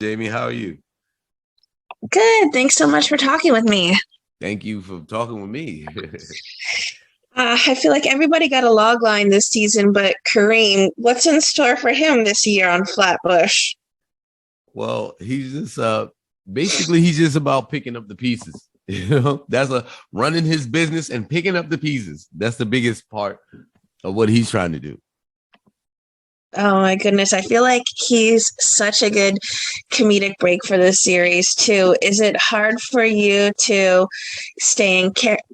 Jamie, how are you? Good. Thanks so much for talking with me. Thank you for talking with me. I feel like everybody got a log line this season, but Kareem, what's in store for him this year on Flatbush? Well, he's just basically he's just about picking up the pieces. That's a running his business and picking up the pieces. That's the biggest part of what he's trying to do. Oh my goodness. I feel like he's such a good comedic break for this series too. Is it hard for you to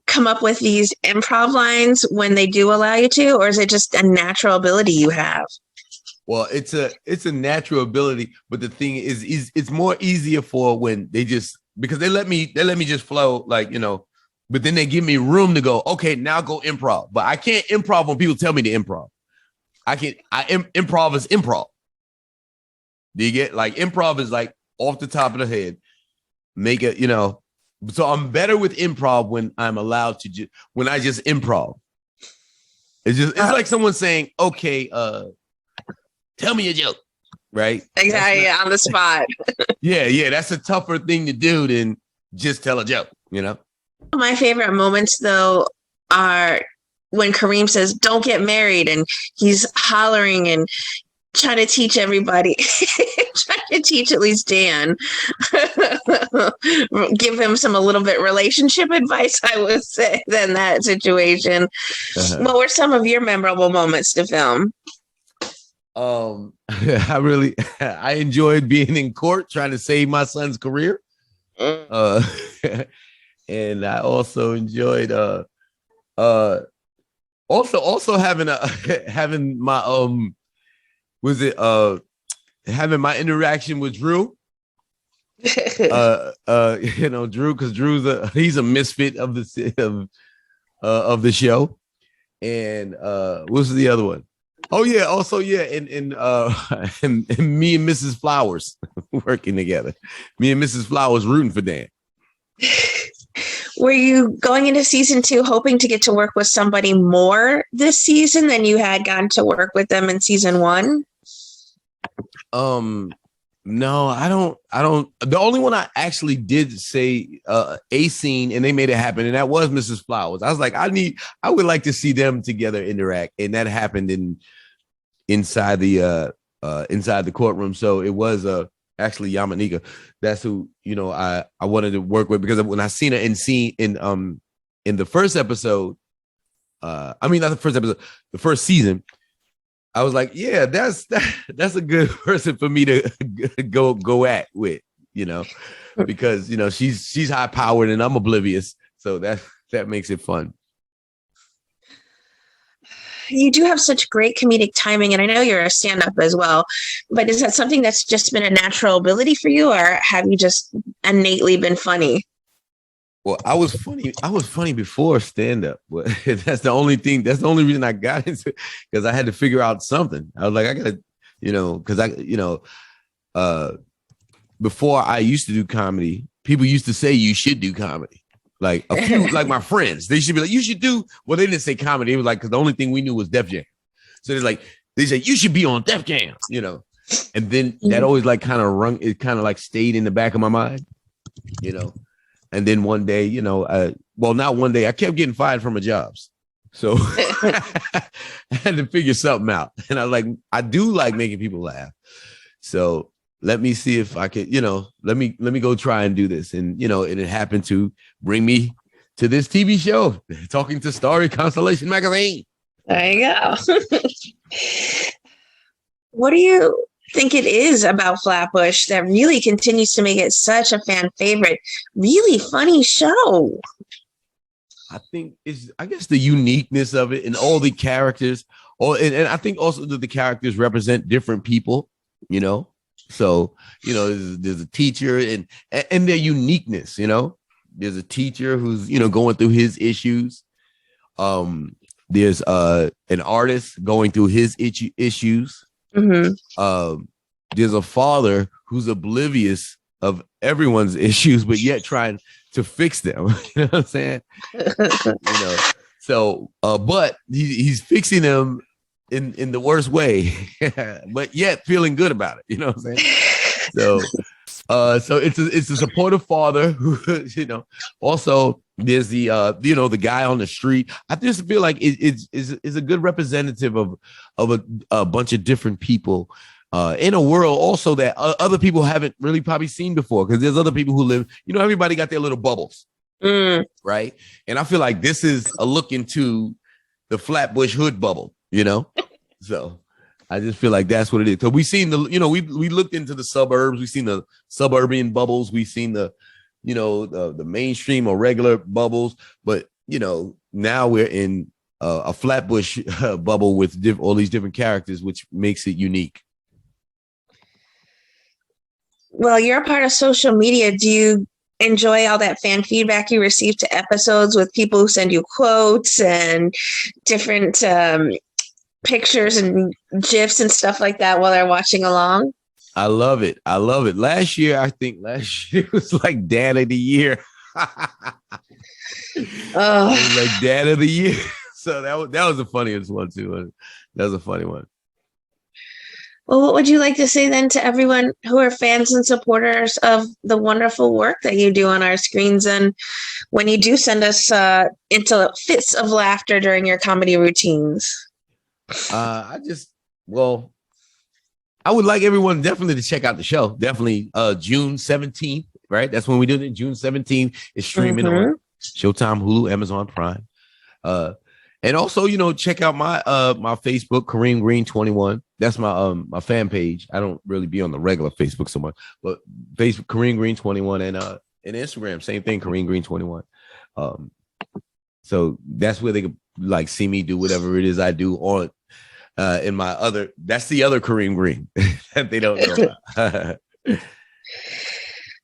come up with these improv lines when they do allow you to, or is it just a natural ability you have? Well, it's a natural ability, but the thing is it's more easier for when they just because they let me just flow but then they give me room to go. Okay, now go improv, but I can't improv when people tell me to improv. Improv is improv. Do you get like improv is like off the top of the head, make it. So I'm better with improv when I'm allowed to when I just improv. It's like someone saying, okay, tell me a joke, right? Exactly, on the spot. Yeah, that's a tougher thing to do than just tell a joke. My favorite moments, though, are when Kareem says, "Don't get married," and he's hollering and trying to teach everybody, trying to teach at least Dan, give him a little bit relationship advice, I would say, than that situation. What were some of your memorable moments to film? I enjoyed being in court trying to save my son's career. And I also enjoyed also having my having my interaction with Drew. Drew, because he's a misfit of the show. And what's the other one? Oh yeah, also yeah, and me and Mrs. Flowers working together. Me and Mrs. Flowers rooting for Dan. Were you going into season 2 hoping to get to work with somebody more this season than you had gotten to work with them in season 1? No, I don't. The only one I actually did say a scene and they made it happen, and that was Mrs. Flowers. I was like, I would like to see them together interact, and that happened inside the courtroom. So it was actually Yamanika. That's who I wanted to work with, because when I seen her in the first episode, not the first episode, the first season, I was like, yeah, that's a good person for me to go at with, because she's high powered and I'm oblivious, so that makes it fun. You do have such great comedic timing, and I know you're a stand-up as well, but is that something that's just been a natural ability for you, or have you just innately been funny? Well, I was funny before stand-up, but that's the only reason I got into it, because I had to figure out something. I was like, I gotta, because before I used to do comedy, people used to say you should do comedy. Like a few, like my friends, they should be like, you should do. Well, they didn't say comedy. It was like, because the only thing we knew was Def Jam. So it's like, they say you should be on Def Jam, And then that always like kind of like stayed in the back of my mind, And then one day, not one day, I kept getting fired from my jobs. So I had to figure something out. And I do like making people laugh. So let me see if I could, let me go try and do this. And, and it happened to bring me to this TV show, Talking to Starry Constellation Magazine. There you go. What do you think it is about Flatbush that really continues to make it such a fan favorite, really funny show? I think I guess the uniqueness of it and all the characters, and I think also that the characters represent different people, So, there's a teacher and their uniqueness, there's a teacher who's, going through his issues. There's an artist going through his issues. Mm-hmm. There's a father who's oblivious of everyone's issues, but yet trying to fix them. You know what I'm saying? So, but he's fixing them in the worst way, but yet feeling good about it. You know what I'm saying? So, So it's a supportive father who, also there's the the guy on the street. I just feel like it's a good representative of a bunch of different people in a world also that other people haven't really probably seen before, because there's other people who live, everybody got their little bubbles, right? And I feel like this is a look into the Flatbush hood bubble, so I just feel like that's what it is. Because we've seen we looked into the suburbs, we've seen the suburban bubbles, we've seen the mainstream or regular bubbles, but now we're in a Flatbush bubble with all these different characters, which makes it unique. Well, you're a part of social media. Do you enjoy all that fan feedback you receive to episodes with people who send you quotes and different pictures and GIFs and stuff like that while they're watching along? I love it. Last year was like Dad of the Year. It was like Dad of the Year. So that was the funniest one too. That was a funny one. Well, what would you like to say then to everyone who are fans and supporters of the wonderful work that you do on our screens, and when you do send us into fits of laughter during your comedy routines? I would like everyone definitely to check out the show. Definitely June 17th, right? That's when we do it. June 17th is streaming on Showtime, Hulu, Amazon Prime. And also, check out my my Facebook, Kareem Green 21. That's my my fan page. I don't really be on the regular Facebook so much, but Facebook, Kareem Green 21, and Instagram, same thing, Kareem Green 21. So that's where they could like see me do whatever it is I do on in my other. That's the other Kareem Green that they don't know about.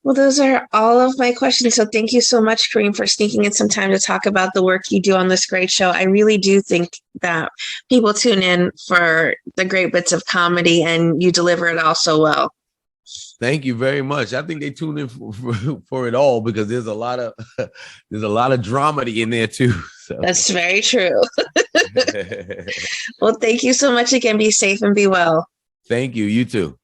Well, those are all of my questions. So thank you so much, Kareem, for sneaking in some time to talk about the work you do on this great show. I really do think that people tune in for the great bits of comedy, and you deliver it all so well. Thank you very much. I think they tune in for it all, because there's a lot of dramedy in there too. So. That's very true. Well, thank you so much again. Be safe and be well. Thank you. You too.